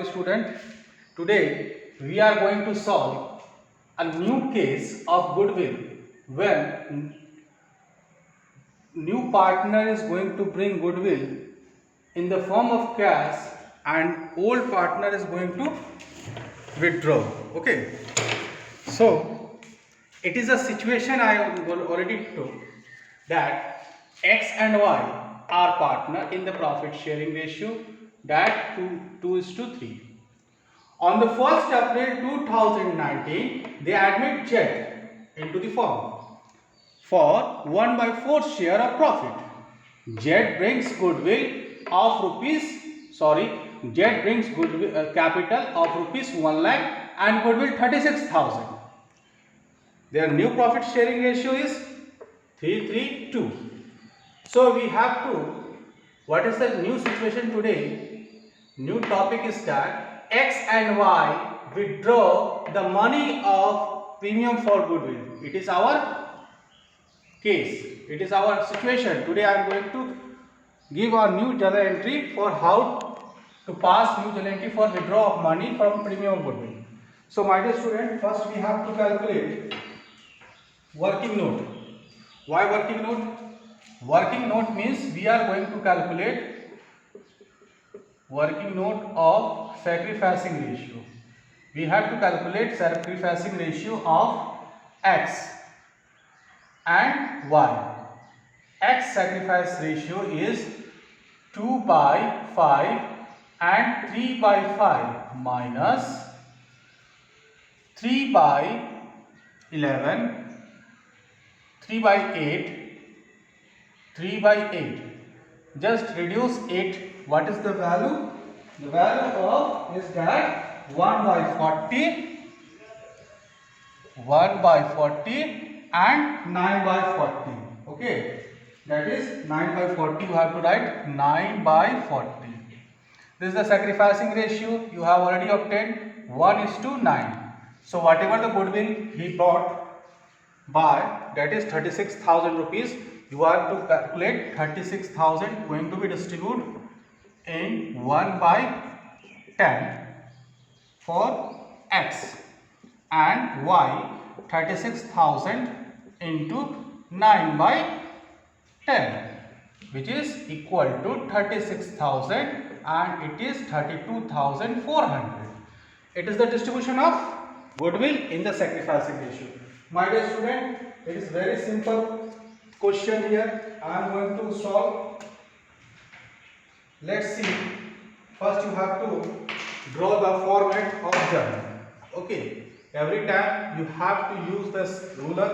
topic, student. Today we are going to solve a new case of goodwill when new partner is going to bring goodwill in the form of cash and old partner is going to withdraw. Okay, so it is a situation I already told that X and Y are partner in the profit sharing ratio, that 2 is to 3. On the 1st April 2019, they admit Z into the firm for 1/4 share of profit. Z brings goodwill of capital of rupees 1 lakh and goodwill 36,000. Their new profit sharing ratio is 3:3:2. So we have to, what is the new situation today? New topic is that X and Y withdraw the money of premium for goodwill. It is our case. It is our situation. Today I am going to give a new journal entry for how to pass new journal entry for withdrawal of money from premium goodwill. So my dear student, first we have to calculate working note. Why working note? Working note means we are going to calculate working note of sacrificing ratio. We have to calculate sacrificing ratio of X and Y. X sacrifice ratio is 2/5 and 3/5 minus 3/11, 3/8, 3/8. Just reduce 8. What is the value? The value of is that 1/40, 1/40 and 9/40. Okay, that is 9/40. You have to write 9/40. This is the sacrificing ratio. You have already obtained 1:9. So whatever the goodwill he bought by, that is 36,000 rupees. You are to calculate 36,000 going to be distributed in 1/10 for X and Y, 36,000 into 9/10, which is equal to 36,000 and it is 32,400. It is the distribution of goodwill in the sacrificing ratio. My dear student, it is very simple question here. I am going to solve. Let's see. First you have to draw the format of journal. Okay, every time you have to use this ruler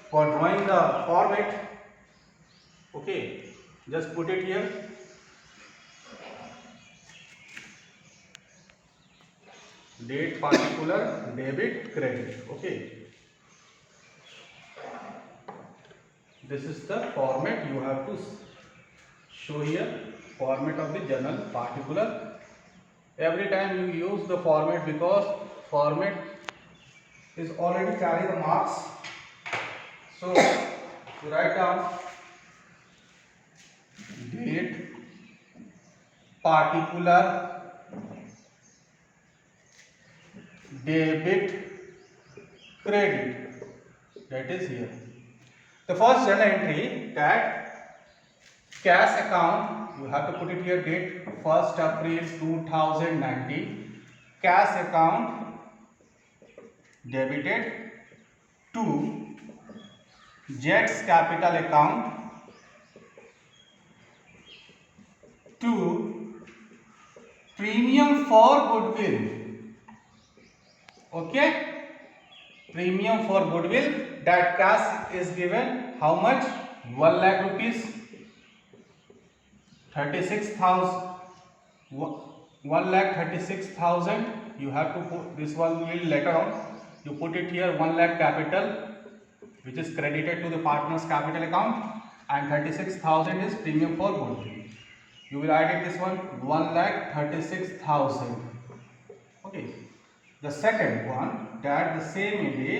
for drawing the format. Okay, just put it here. Date, particular, debit, credit. Okay, this is the format you have to show here. Format of the journal, particular. Every time you use the format, because format is already carry the marks. So you write down date, particular, debit, credit. That is here. The first journal entry, that cash account, you have to put it here, date 1st April 2019. Cash account debited to Z's capital account to premium for goodwill. Okay, premium for goodwill, that cash is given how much? 1 lakh rupees, 36,000, 1,36,000. You have to put this one will later on. You put it here 1 lakh capital, which is credited to the partner's capital account, and 36,000 is premium for goodwill. You will add it this one 1,36,000. Okay. The second one, that the same day,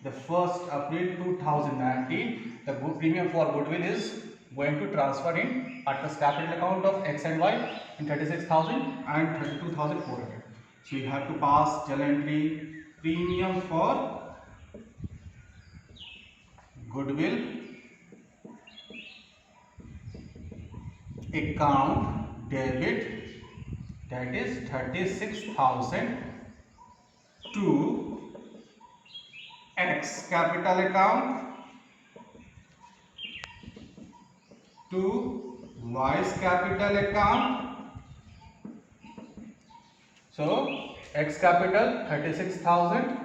the 1st April 2019, the premium for goodwill is going to transfer in partner's capital account of X and Y in 36,000 and 32,400. So you have to pass journal entry premium for goodwill account debit, that is 36,000 to X capital account to Y's capital account. So X capital 36,000,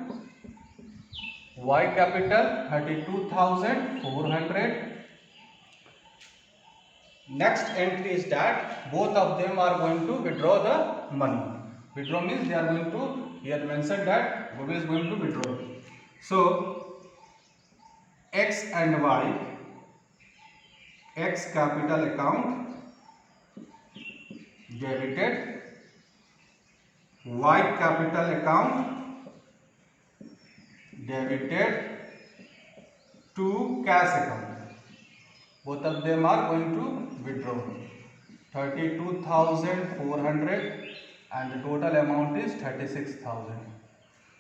Y capital 32,400. Next entry is that both of them are going to withdraw the money. Withdraw means they are going to, here mentioned that goodwill is going to withdraw. So X and Y, X capital account debited, Y capital account debited to cash account. Both of them are going to withdraw 32,400 and the total amount is 36,000.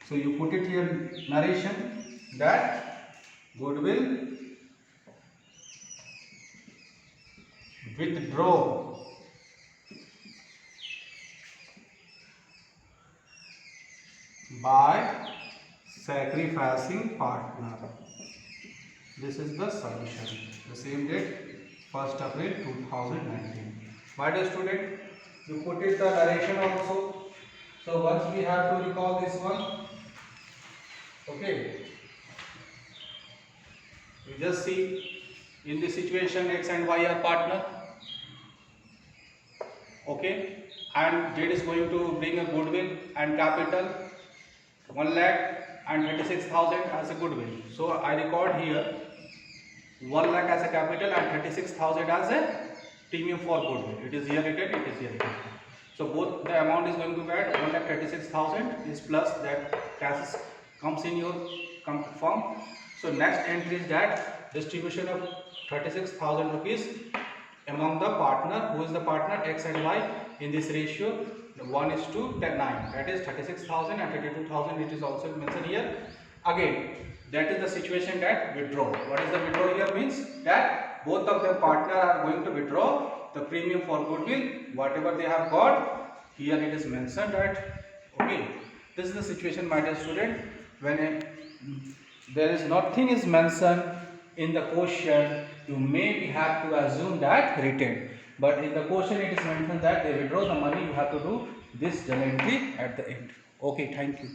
So you put it here narration that goodwill withdraw by sacrificing partner. This is the solution. The same date 1st April 2019. My dear student, you put it the narration also. So once we have to recall this one, okay. You just see in this situation X and Y are partner, okay, and Z is going to bring a goodwill and capital 1 lakh and 36,000 as a goodwill. So I record here 1 lakh as a capital and 36,000 as a premium for goodwill. It is here written, it is here written. So both the amount is going to be at 1,36,000 is plus that cash comes in your form. So next entry is that distribution of 36,000 rupees among the partner. Who is the partner? X and Y. In this ratio 1:9. That is 36,000 and 32,000. It is also mentioned here. Again, that is the situation that withdraw. What is the withdraw here means? That both of the partner are going to withdraw the premium for goodwill, whatever they have got. Here it is mentioned that, okay, this is the situation, my dear student, when there is nothing is mentioned in the question, you may have to assume that written. But in the question it is mentioned that they withdraw the money, you have to do this journal entry at the end. Okay, thank you.